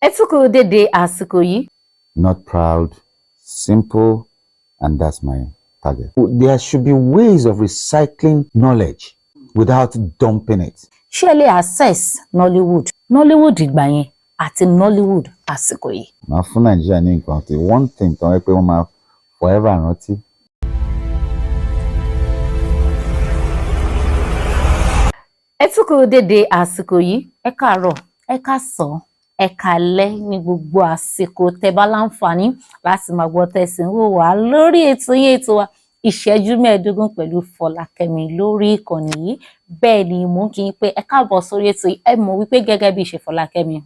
Ẹ tún kú dédé àsìkò yìí. Not proud, simple, and that's my target. There should be ways of recycling knowledge without dumping it. Ṣé ẹ lè access Nollywood ìgbà yẹn àti Nollywood àsìkò yìí? Màá fún Nàìjíríà ní nǹkan tí one thing tán wẹ́ pé wọ́n máa forever rántí. Ẹ tún kú dédé àsìkò yìí. Ẹ káàárọ̀, ẹ káàsán, ẹ káalẹ́ ní gbogbo àsìkò tẹ́ bá láǹfààní láti máa gbọ́ tẹ̀sí ń wò wá lórí ètò wa ìṣẹ́jú mẹ́ẹ̀ẹ́dógún pẹ̀lú Fọlákẹ́mi lórí ìkànnì yìí. Bẹ́ẹ̀ ni mò ń kí n pé ẹ káàbọ̀ sórí ètò yìí. Ẹ mọ̀ wípé gẹ́gẹ́ bí ìṣe Fọlákẹ́mi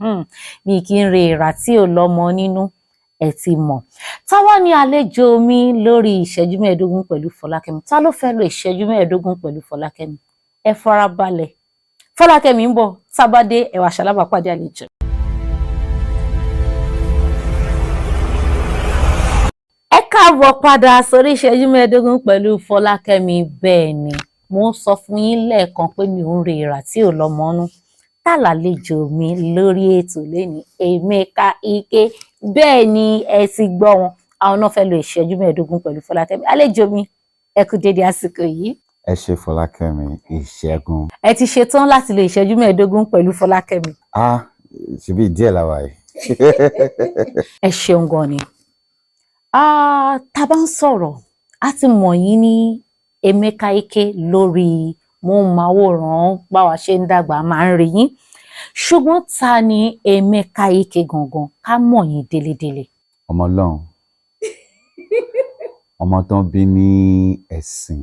mi kì í re ìrà tí ò lọ́mọ nínú, ẹ ti mọ̀. Táwa ní àlejò mi lórí ìṣẹ́jú mẹ́ẹ̀ẹ́dógún pẹ̀lú Fọlákẹ́mi. Ta ló fẹ́ lo ìṣẹ́jú mẹ́ẹ̀ẹ́dógún pẹ̀lú Fọlákẹ́mi? Ẹ farabalẹ̀. Fọlákẹ́mi ń bọ̀, tábádé ẹ wá ṣalábàápàdé àlejò. Ẹ káàbọ̀ padà sórí ìṣẹ́jú mẹ́ẹ̀ẹ́dógún pẹ̀lú Fọlákẹ́mi. Bẹ́ẹ̀ ni mo ń sọ fún yín lẹ́ẹ̀kan pé mi ò ń re ìrà tí ò lọ́mọ́nú. Tá lálejò mi lórí ètò lénìí, Emeka Ike. Bẹ́ẹ̀ ni ẹ ti gbọ́ wọn, àwọn náà fẹ́ lo ìṣẹ́jú mẹ́ẹ̀ẹ́dógún pẹ̀lú Fọlákẹ́mi. Àlejò mi, ẹ kú dédé àsìkò yìí. Ẹ ṣé Fọlákẹ́mi, ìṣẹ́gun. Ẹ ti ṣetán láti lo ìṣẹ́jú mẹ́ẹ̀ẹ́dógún pẹ̀lú Fọlákẹ́mi. Ṣebí díẹ̀ làwa yìí. Ẹ ṣeun gan ni. Tá bá ń sọ̀rọ̀, a ti mọ̀ yín ní Emeka Ike lórí móhùnmáwòrán báwa ṣe ń dàgbà máa ń rí yín. Ṣùgbọ́n ta ni Emeka Ike gangan ká mọ̀ yín délédélé? Ọmọ Ọlọ́run. Ọmọ tán bí ní ẹ̀sìn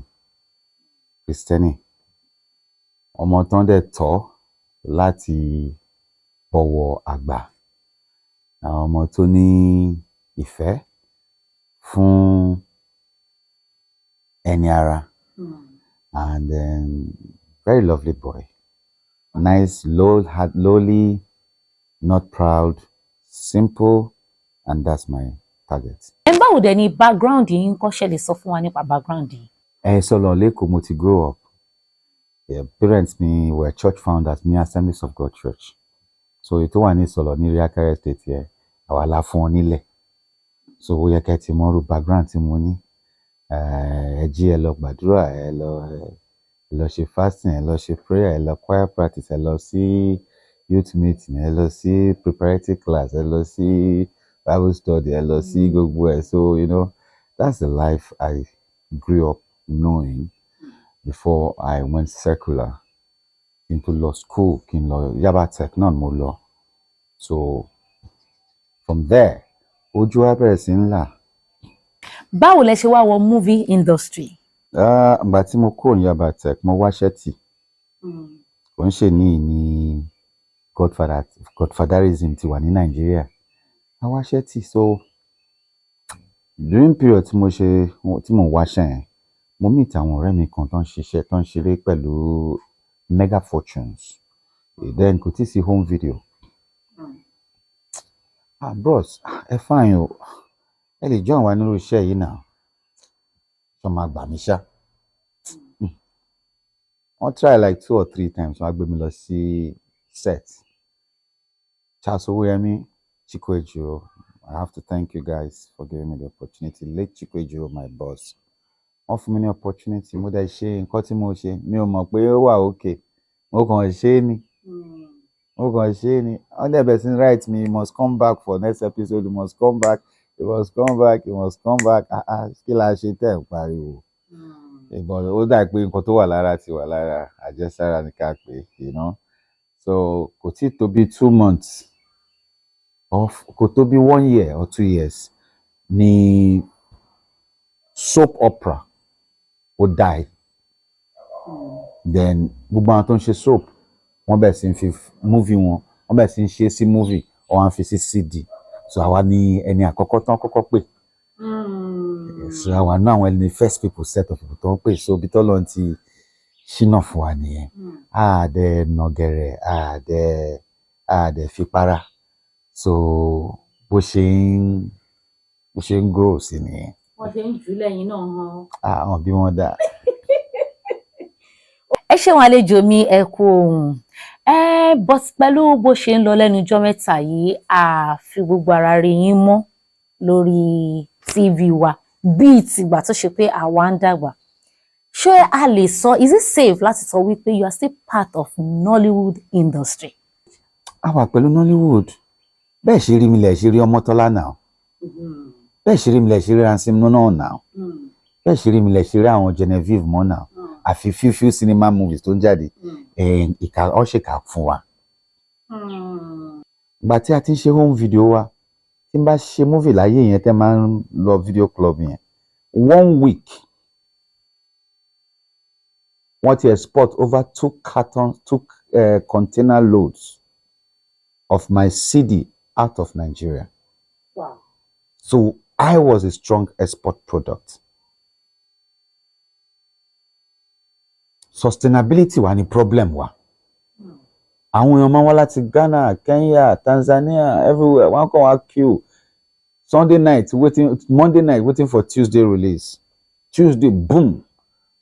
Kristẹni. Ọmọ tán dẹ̀ tọ́ láti bọ̀wọ̀ àgbà. Àwọn ọmọ tó ní ìfẹ́ fún ẹni ara. And very lovely boy. Nice, lowly, not proud, simple, and that's my target. Ẹ báwo dẹ̀ ni background yín kọ́ ṣe lè sọ fún wa nípa background yín? Sọlọ lẹ́kọ̀ọ́ mo ti grow up. Parents mi were church founders ní Assemblies of God Church. So ètò wà ní Sọlọ ní Riakere State yẹn, àwa la fún wọn nílẹ̀. So ó yẹ kẹ́ ti mọ̀rú background tí mo ní. Ẹ jí ẹ lọ gbàdúrà, ẹ lọ ṣe fasting, ẹ lọ ṣe prayer, ẹ lọ choir practice, ẹ lọ sí youth meeting, ẹ lọ sí preparatory class, ẹ lọ sí Bible study, ẹ lọ sí gbogbo ẹ̀. So that's the life I grew up knowing before I went secular into law school. Kí n lọ Yaba Tech náà mo lọ. So from there ojú wa bẹ̀rẹ̀ sí ń là. Báwo lẹ ṣe wá wọ movie industry? Ìgbà tí mo kúrò ní Yaba Tech mo wáṣẹ́ tì. Kò ń ṣe ní godfatherism ti wà ní Nàìjíríà. A wáṣẹ́ tì. So during period tí mo wáṣẹ́ yẹn, mo meet àwọn ọ̀rẹ́ mi kan tó ń ṣeré pẹ̀lú Mega Fortunes. Then kò tí sí home video. Bros, ẹ fine o. Ẹ lè join wa nínú iṣẹ́ yìí náà. Ṣọ máa gbà mí ṣá. Wọ́n try like 2 or 3 times. Wọ́n á gbé mi lọ sí set. Charles Owóyẹmí, Chiko Ejiro. I have to thank you guys for giving me the opportunity. Late Chiko Ejiro, my boss. Wọ́n fún mi ní opportunity. Mo dẹ̀ ṣe nǹkan tí mo ṣe. Mi ò mọ̀ pé ó wà okay. Mo kàn ṣe ni. All the person write me, you must come back for next episode. You must come back. You must come back. You must come back. Kí la ṣe tẹ̀ ń pariwo. Ìbọn ó dà pé nǹkan tó wà lára ti wà lára. Àjẹsára ni ká pè, So kò tí tó bí 2 months. Kò tó bí 1 year or 2 years ni soap opera ó die. Then gbogbo àwọn tó ń ṣe soap wọ́n bẹ̀rẹ̀ sí ń fi movie wọ́n bẹ̀rẹ̀ sí ń ṣe sí movie wọ́n á fi sí CD. So àwa ni ẹni àkọ́kọ́ tán kọ́kọ́ pè. So àwa náà àwọn ẹni first people set of people tó ń pè. So bí tọ́lọ́ ti ṣínà fún wa nìyẹn. Àdẹ nàgẹ̀rẹ̀ àdẹ fipára. So bó ṣe ń grow sí nìyẹn. Wọ́n ṣe ń jù lẹ́yìn náà hàn. Àwọn bí wọ́n dà. Ẹ ṣeun àlejò mi, ẹ kú ohùn. But pẹ̀lú bó ṣe ń lọ lẹ́nu ọjọ́ mẹ́ta yìí, a fi gbogbo ara rí yín mọ́ lórí TV wa bíi tìgbà tó ṣe pé àwa ń dàgbà. Ṣé a lè sọ, is it safe láti sọ wípé you are still part of Nollywood industry? A wà pẹ̀lú Nollywood. Bẹ́ẹ̀ ṣe rí mi lẹ̀ ṣe rí Ọmọ́tọ́lá náà. Bẹ́ẹ̀ ṣe rí mi lẹ̀ ṣe rí Ransim náà náà. Bẹ́ẹ̀ ṣe rí mi lẹ̀ ṣe rí àwọn Genevieve mọ́ náà. Àfi few cinema movies tó ń jáde. Ìka ọ̀ṣẹ̀ka fún wa. Ìgbà tí a ti ń ṣe home video wa, tí n bá ṣe movie láyé yẹn tẹ́ máa ń lọ video club yẹn, 1 week wọ́n ti export over 2 container loads of my CD out of Nigeria. Wow. So I was a strong export product. Sustainability wa ni problem wa. Àwọn èèyàn máa wá láti Ghana, Kenya, Tanzania, everywhere. Wọ́n kàn wá queue. Monday night waiting for Tuesday release. Tuesday, boom,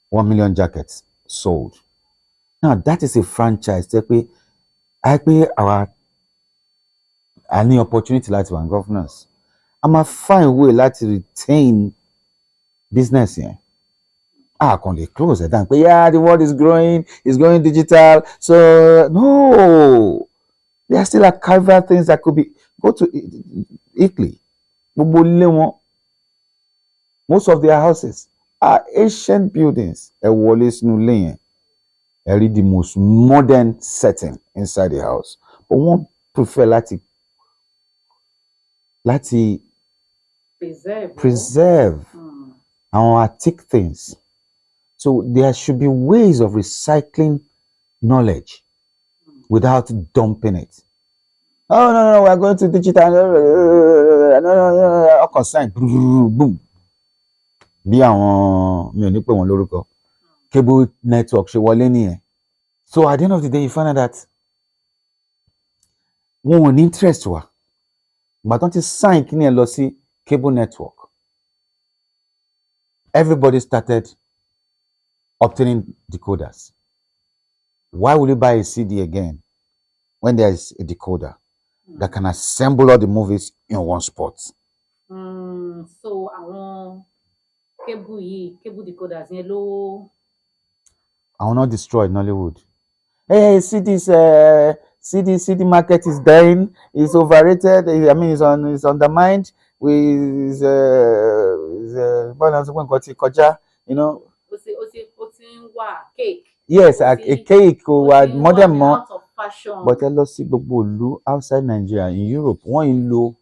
1 million jackets sold. Now that is a franchise. I pay any opportunity like one governance. I'm a find way to retain business here. I can't close it down. But yeah, the world is growing, it's going digital. So no, there are still archival things that could be. Go to Italy. Most of their houses are ancient buildings. A wall is new lane. I read the most modern setting inside the house. But one prefer preserve our antique things. So there should be ways of recycling knowledge without dumping it. Oh no, we are going to digital. No, consign. Boom. Bí àwọn mi ò ní pè wọ́n lórúkọ. Cable network ṣe wọlé nìyẹn. So at the end of the day, you find out that wọn ò ní interest wa. But don't you sign kí ni ẹ lọ sí cable network? Everybody started obtaining decoders. Why would you buy a CD again when there is a decoder that can assemble all the movies in one spot? So àwọn cable decoders yẹn ló. I will not destroy Nollywood. Hey, CD market is dying. It's overrated. I mean, it's undermined. You know. Cake. Yes, a cake or modern more. Out of fashion. But I love see gbogbo outside Nigeria, in Europe, wọ́n ń lo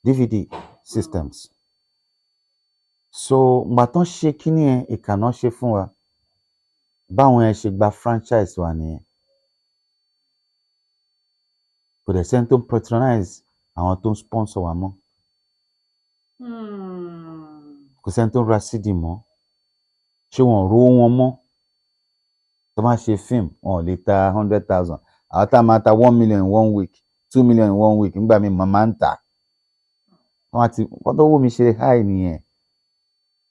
DVD systems. So ìgbà tán ṣe kíní ẹ̀ ìkànnà ṣe fún wa. Báwọn ẹ ṣe gba franchise wa nìyẹn. Kò dẹ̀ sẹ́ni tó ń patronize àwọn tó ń sponsor wa mọ́. Kò sẹ́ni tó ń ra CD mọ́. Ṣé wọn rówó wọn mọ́? Tó máa ṣe film, wọn ò lè ta 100,000. Àwọn tá máa ta 1 million in 1 week, 2 million in 1 week, nígbà míì máa ń tà. Wọ́n tó wù mí ṣe high nìyẹn.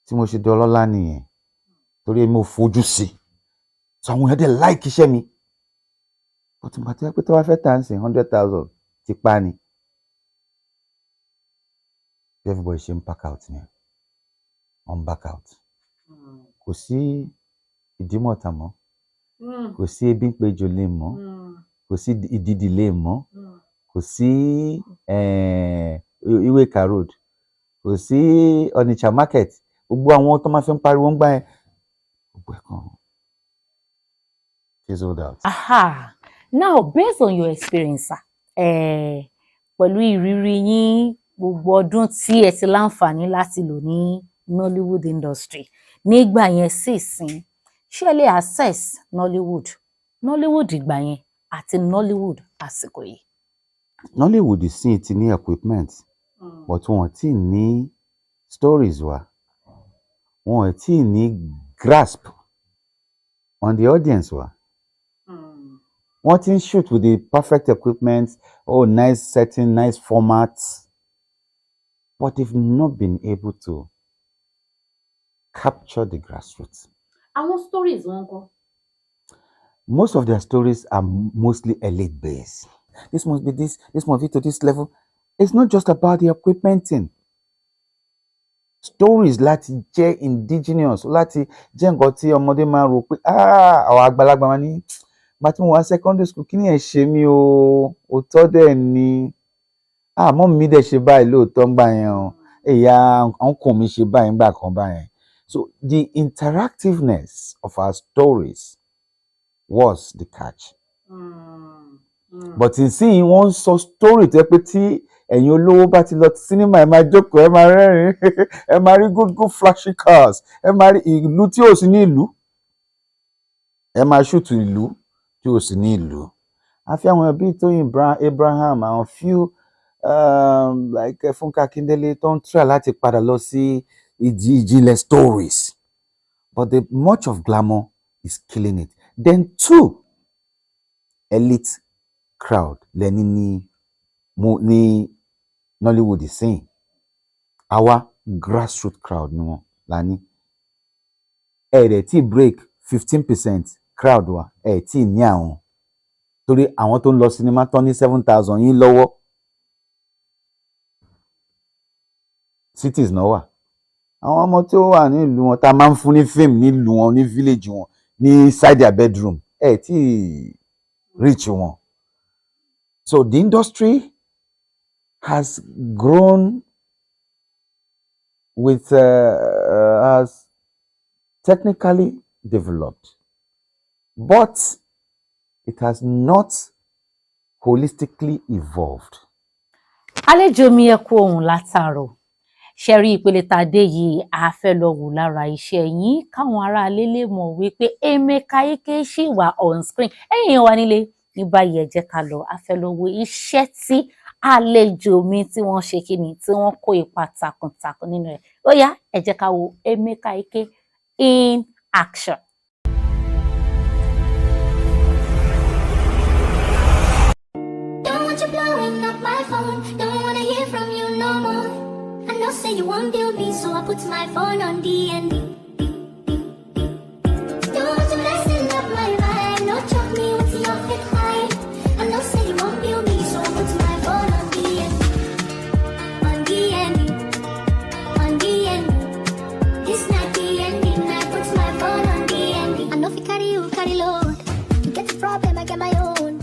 Tí mo ṣe dọlọ́lá nìyẹn. Torí mo fojú sí. So àwọn èèyàn dẹ̀ like iṣẹ́ mi. But ìgbà tó yẹ pé tó bá fẹ́ tà ń sìn 100,000 ti pa ni. Everybody ṣe ń pack out ni. On back out. Kò sí ìdímọ̀tà mọ́. Kò sí ebi ń pejò lè mọ́. Kò sí ìdídì lè mọ́. Kò sí Iweka road. Kò sí Onitsha market. Gbogbo àwọn tó máa fi ń pariwo ń gbà yẹn. Gbogbo ẹ̀ kan fizzled out. Aha. Now, based on your experience, pẹ̀lú ìrírí yín gbogbo ọdún tí ẹ ti láǹfààní láti lò ní Nollywood industry, nígbà yẹn sì ìsìn, ṣé ẹ lè access Nollywood ìgbà yẹn àti Nollywood àsìkò yìí? Nollywood sì ti ní equipment, but wọn ti ní stories wa. Wọn ti ní grasp on the audience wa. Wọ́n ti ń shoot with the perfect equipment, nice setting, nice formats, but they've not been able to capture the grassroots. Àwọn stories wọn kọ́. most of their stories are mostly elite based. This must be this must be to this level. It's not just about the equipment thing. Stories láti jẹ́ indigenous, láti jẹ́ nǹkan tí ọmọdé máa rò pé àwọn àgbàlagbà máa ní bá tí mo wá secondary school kí ni ẹ̀ ṣe mí o, òótọ́ dẹ̀ ni mọ́ mi dẹ̀ ṣe báyìí lóòótọ́ ń gbà yẹn o, ìyá ọkùnrin mi ṣe báyìí ńgbà kan báyẹn. So the interactiveness of our stories was the catch. But ìsìn wọ́n sọ story tó yẹ pé tí ẹ̀yin olówó bá ti lọ sinimá ẹ máa jókòó ẹ máa rẹ́rìn ẹ máa rí good flashy cars, ẹ máa rí ìlú tí ò sí ní ìlú, ẹ máa ṣùtù ìlú tí ò sí ní ìlú. Àfi àwọn ẹbí tó Abraham, àwọn few like Fúnkẹ́ Akíndélé tó ń try láti padà lọ sí ìjìnlẹ̀ stories, but the much of glamour is killing it. Then two, elite crowd lẹ́ni ní Nollywood ìsìn, àwa grassroots crowd ni wọ́n la ní. Ẹ̀rẹ̀ tí break 15% crowd wa tí ní àwọn torí àwọn tó ń lọ sinimá tán ní 7,000 yín lọ́wọ́ cities náà wà. Àwọn ọmọ tí ó wà nílùú wọn tá a máa ń fún ní fame nílùú wọn ní village wọn ní inside their bedroom tí reach wọn. So the industry has grown with has technically developed, but it has not holistically evolved. Àlejò mi ẹ kú ohùn látàárọ̀. Ṣé rí ìpele tá a dé yìí, a fẹ́ lọ wò lára iṣẹ́ yín káwọn aráalé lè mọ̀ wípé Emeka Ike ṣì wà on screen. Ẹ̀yin wa nílé ní báyìí ẹ jẹ́ ká lọ, a fẹ́ lọ wo iṣẹ́ tí àlejò mi tí wọ́n ṣe kíni tí wọ́n kó ipa takuntakun nínú ẹ̀. Ó yá, ẹ jẹ́ ká wo Emeka Ike in action. Don't want you blowing up my phone, don't wanna hear from you no more. I know say you won't build me, so I put my phone on D&D. Don't want you messing up my vibe, no choke me with your fit high. I know say you won't build me, so I put my phone on D&D. On D&D, on D&D. This not D&D, I put my phone on D&D. I know if you carry load. You get a problem, I get my own.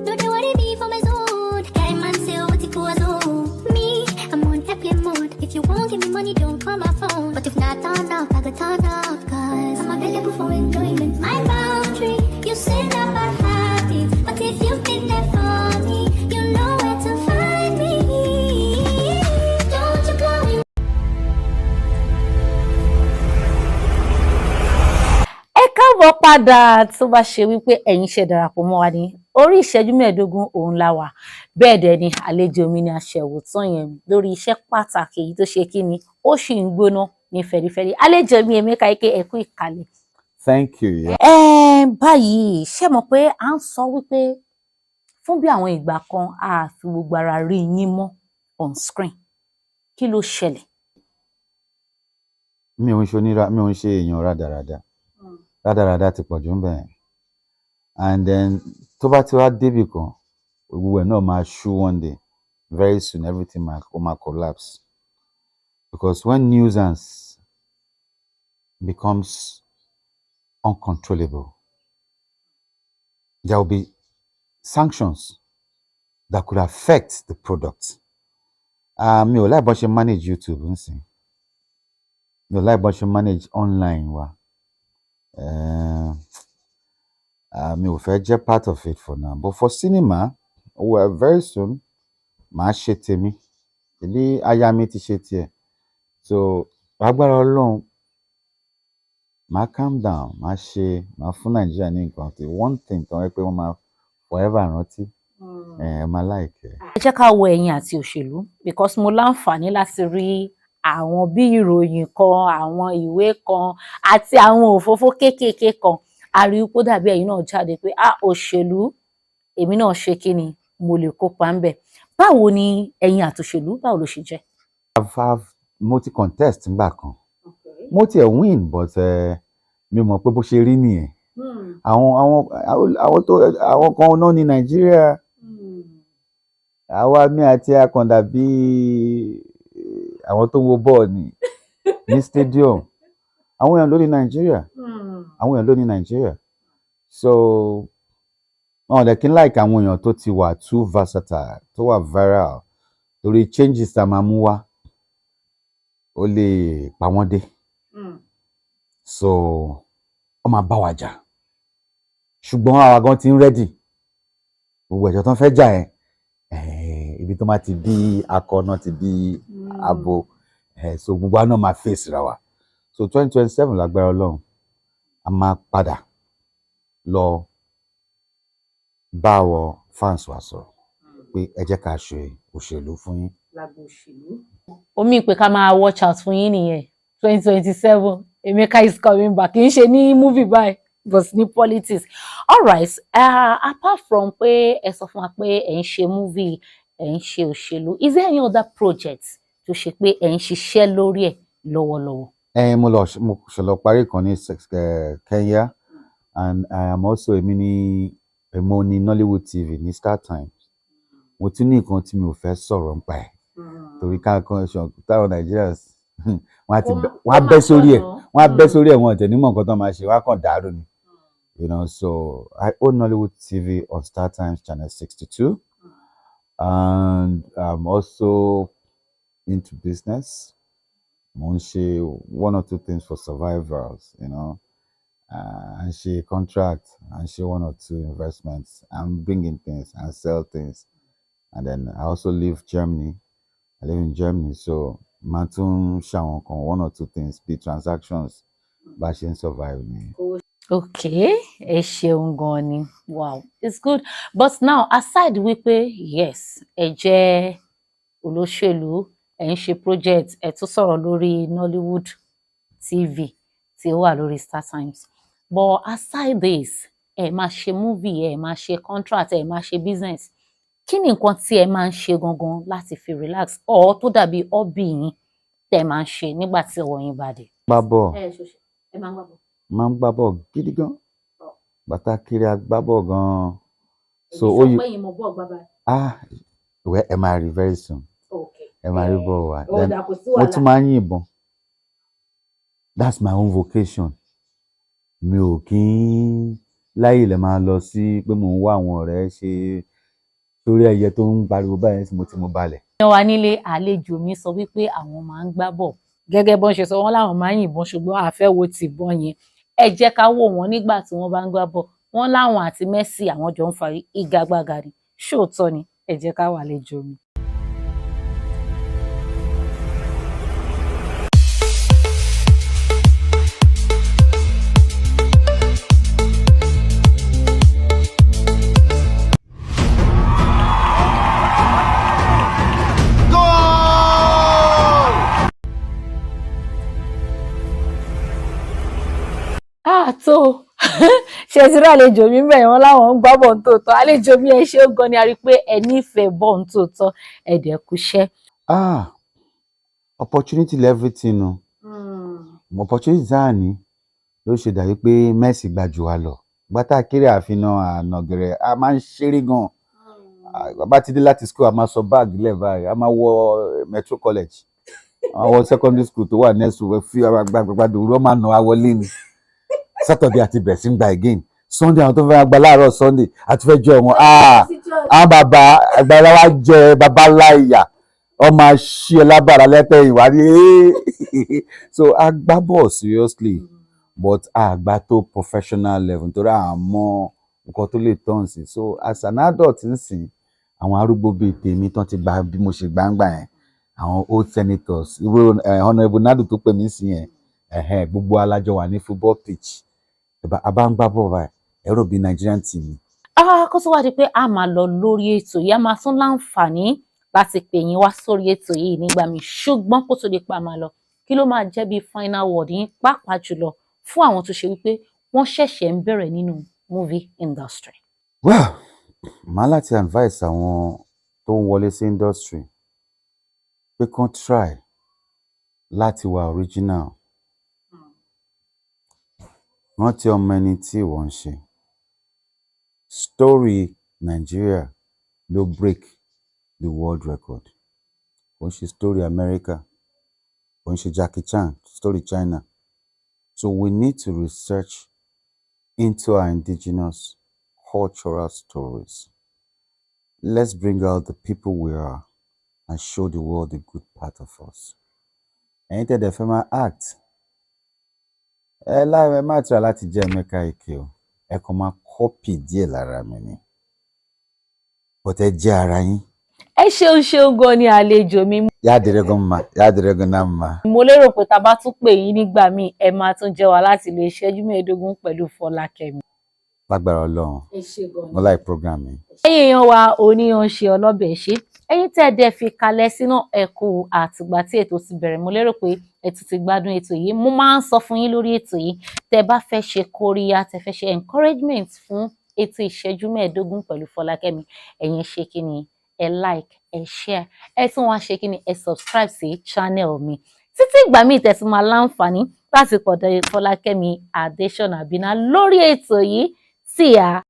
Don't they worry me for my zone. Carry man say what it goes on. Me, I'm on airplane mode. If you won't give me money, don't call my phone. But if not turn off, I go turn off. Cause I'm available for enjoyment. My boundary, you say that I'm happy. But if you've been there for me, you know where to find me. Don't you blow me. Ẹ káàbọ̀ padà tó bá ṣe wípé ẹ̀yin ṣe darapọ̀ mọ́ wa ní orí ìṣẹ́jú mẹ́ẹ̀ẹ́dógún òun la wà. Bẹ́ẹ̀ dẹ̀ ni àlejò mi ni aṣẹ̀wò tán yẹn lórí iṣẹ́ pàtàkì èyí tó ṣe kí ni ó sì ń gbóná ní fẹ̀rífẹ̀rí. Àlejò mi Emeka Ike ẹ kú ìkàlẹ̀. Thank you. Yeah. Báyìí ṣé mọ̀ pé à ń sọ wípé fún bí àwọn ìgbà kan a fi gbogbo ara rí yín mọ́ on screen. Kí ló ṣẹlẹ̀? Mi ò ń ṣe èèyàn rádaràda. Rádaràda ti pọ̀jù ń bẹ̀. And then tó bá ti wá débì kan gbogbo ẹ̀ náà máa ṣú one day. Very soon everything might collapse. Because when nuisance becomes uncontrollable, there will be sanctions that could affect the product. Mi ò like bó ṣe manage YouTube nsìn. Mi ò like bó ṣe manage online wa. Mi ò fẹ́ jẹ́ part of it for now. But for cinema, well, very soon, màá ṣe tèmi. Ìdí aya mi ti ṣe tiẹ̀. So, agbára Ọlọ́run, màá calm down, màá fún Nàìjíríà ní nǹkan tí one thing tó wẹ́ pé wọ́n máa forever rántí. Máa like. Ẹ jẹ́ ká wo ẹ̀yin àti òṣèlú because mo láǹfààní láti rí àwọn bí ìròyìn kan, àwọn ìwé kan àti àwọn òfófó kéékèèké kan. A rí kó dàbí ẹ̀yin náà jáde pé òṣèlú èmi náà ṣe kí ni mo lè kópa ń bẹ̀. Báwo ni ẹ̀yin àti òṣèlú báwo ló ṣe jẹ́? Mo ti contest nígbà kan. Mo ti win but mi mọ̀ pé bó ṣe rí nìyẹn. àwọn kan náà ní Nàìjíríà. Àwa mi àti akọ̀ǹdà bíi àwọn tó ń wo bọ́ọ̀lù ní stadium. Àwọn èèyàn ló ní Nàìjíríà. Àwọn èèyàn ló ní Nàìjíríà. So wọn ò dẹ̀ kí n like àwọn èèyàn tó ti wà too versatile, tó wà viral. Torí changes tá a máa mú wá ó lè pa wọ́n dé. So wọ́n máa bá wa jà. Ṣùgbọ́n àwa gan ti ń ready. Gbogbo ẹ̀jọ̀ tó ń fẹ́ jà yẹn. Ibi tó máa ti bí akọ náà ti bí abo. So gbogbo àná máa face ra wa. So 2027 lágbára Ọlọ́run a máa padà lọ bá àwọn fans wa sọ̀rọ̀ pé ẹ jẹ́ ká ṣe òṣèlú fún yín. Lágbo òṣèlú. Omi pé ká máa watch out fún yín nìyẹn 2027 Emeka is coming back. Kì í ṣe ní movie báyìí but ní politics. All right, apart from pé ẹ sọ fún wa pé ẹ ń ṣe movie, ẹ ń ṣe òṣèlú, is there any other project tó ṣe pé ẹ ń ṣiṣẹ́ lórí ẹ̀ lọ́wọ́lọ́wọ́? Mo ṣe lọ parí kan ní Kenya, and I am also èmi ní Nollywood TV ní Star Times. Mo tún ní nǹkan tí mi ò fẹ́ sọ̀rọ̀ nípa ẹ̀ torí káàkan táwọn Nigerians wọ́n á bẹ́ sórí ẹ̀ wọ́n ò tẹ̀ nímọ̀ nǹkan tó máa ṣe, wọ́n á kàn dàrú ni. So I own Nollywood TV on Star Times channel 62, and I'm also into business. Mo ń ṣe one or two things for survivors, and ṣe contract, and ṣe one or two investments. I'm bringing things and sell things, and then I also live Germany. I live in Germany, so máa tún ṣàwọn kan one or two things be transactions bá ṣe ń survive ni. Okay, ẹ ṣeun gan ni. Wow, it's good. But now aside wípé yes, ẹ jẹ́ olóṣèlú, ẹ ń ṣe project, ẹ tún sọ̀rọ̀ lórí Nollywood TV tí ó wà lórí Star Times. But aside this, ẹ máa ṣe movie, ẹ máa ṣe contract, ẹ máa ṣe business. Kí ni nǹkan tí ẹ máa ń ṣe gangan láti fi relax or tó dàbí hobby yín tẹ́ máa ń ṣe nígbà tí ọwọ́ yín bá dé? Gbá bọ́ọ̀. Ẹ máa ń gbá bọ́ọ̀. Máa ń gbá bọ́ọ̀ gidi gan. Bàtà kiri agbá bọ́ọ̀ gan. So ó yí. Ẹ̀yin mọ̀ bọ́ọ̀ gbá báyìí. Ẹ máa rí very soon. Okay. Ẹ máa rí bọ́ọ̀ wa. Mo tún máa ń yìnbọn. That's my own vocation. Mi ò kí ń láyè lè máa lọ sí pé mò ń wá àwọn ọ̀rẹ́ ṣe torí ẹyẹ tó ń pariwo báyìí tí mo ti mú balẹ̀. Wọ́n wá nílé àlejò mi sọ wípé àwọn máa ń gbá bọ́ọ̀. Gẹ́gẹ́ bọ́n ṣe sọ wọ́n láwọn máa ń yìnbọn ṣùgbọ́n àfẹ́ wo ti bọ́n yẹn. Ẹ jẹ́ ká wò wọ́n nígbà tí wọ́n bá ń gbá bọ́ọ̀. Wọ́n láwọn àti Messi àwọn jọ ń fa igagbága ni. Ṣóòótọ́ ni, ẹ jẹ́ ká wà àlejò mi. Tó ṣe ti rí àlejò mi bẹ́ẹ̀ wọ́n láwọn ń gbá bọ̀ ń tòótọ́. Àlejò mi ẹ ṣé gan ni, a rí i pé ẹ nífẹ̀ẹ́ bọ̀ ń tòótọ́, ẹ dẹ̀ kúṣẹ́. Opportunity everything o. Opportunity táà ní ló ṣe dàbí pé Messi gbà jù wá lọ. Gbátà kéré àfihàn ànàgẹ̀rẹ̀ a máa ń ṣeré gan. Bàbá ti dé láti school a máa sọ báàgì lẹ̀ báyìí, a máa wọ Metro College, a máa wọ secondary school tó wà next to fi gbàgbàgbà dòwúrọ̀ máa nà á wọlé ni. Saturday àti bẹ̀rẹ̀ sí ń gba again. Sunday àwọn tó fẹ́ gba láàárọ̀ Sunday àti fẹ́ jẹ́ wọn. Àwọn bàbá àgbàlá wa jẹ bàbá láìyà ọmọ àṣì ẹ lábàrá lẹ́tẹ̀yìn wá ní. So a gbá ball seriously but a gbá tó professional level torí à mọ nǹkan tó lè tán sí. So as an adult ń sìn àwọn arúgbó bíi tèmi tán ti gba bí mo ṣe gbangba yẹn, àwọn old senators Honourable Nadu tó pè mí sí yẹn, gbogbo alájọ wà ní football pitch. Àbá ń gbá bọ́ọ̀ báyìí ẹ̀rọ bíi Nigerian team. Kó tó wá di pé a máa lọ lórí ètò yìí, a máa tún láǹfààní láti pè yín wá sórí ètò yìí nígbà míì, ṣùgbọ́n kó tó di pé a máa lọ, kí ló máa jẹ́ bí final word yín pàápàá jùlọ fún àwọn tó ṣe wípé wọ́n ṣẹ̀ṣẹ̀ ń bẹ̀rẹ̀ nínú movie industry? Well, màá láti advice àwọn tó ń wọlé sí industry pé kán try láti wà original. rántí ọmọ ẹni tí ìwọ ń ṣe. Story Nigeria ló break the world record. Kò ń ṣe story America, kò ń ṣe Jackie Chan, story China. So we need to research into our indigenous cultural stories. Let's bring out the people we are and show the world the good part of us. Ẹ̀yin tẹ́ dẹ̀ fẹ́ máa act. Ẹ má try láti jẹ́ Emeka Ike o. Ẹ kàn máa copy díẹ̀ lára mi ni. But ẹ jẹ́ ara yín. Ẹ ṣeun gan ni àlejò mi. Yádìrẹ́gùn náà mà. Mo lérò pé tá bá tún pè yín nígbà míì ẹ máa tún jẹ́ wa láti lo ìṣẹ́jú mẹ́ẹ̀ẹ́dógún pẹ̀lú Fọlákẹ́mi. Lágbára Ọlọ́run. Ẹ ṣé gan ni. Mo like program yìí. Ẹ̀yin èèyàn wa oníyan ṣe ọlọ́bẹ̀ ṣe. Ẹ̀yin tẹ́ dẹ̀ fi kalẹ̀ sínú ẹ̀kú àtìgbà tí ètò ti bẹ̀rẹ̀. Mo lérò pé ẹ tún ti gbádùn ètò yìí. Mo máa ń sọ fún yín lórí ètò yìí tẹ́ bá fẹ́ ṣe kóríyá, tẹ́ fẹ́ ṣe encouragement fún ètò ìṣẹ́jú mẹ́ẹ̀ẹ́dógún pẹ̀lú Fọlákẹ́mi. Ẹ̀yin ṣe kí ni? Ẹ like, ẹ share, ẹ tún wá ṣe kí ni? Ẹ subscribe sí channel mi. Títí ìgbà míì tẹ́ tún máa láǹfààní láti pọ̀dọ̀ Fọlákẹ́mi Adéṣọ̀nà Àbínà lórí ètò yìí. See ya.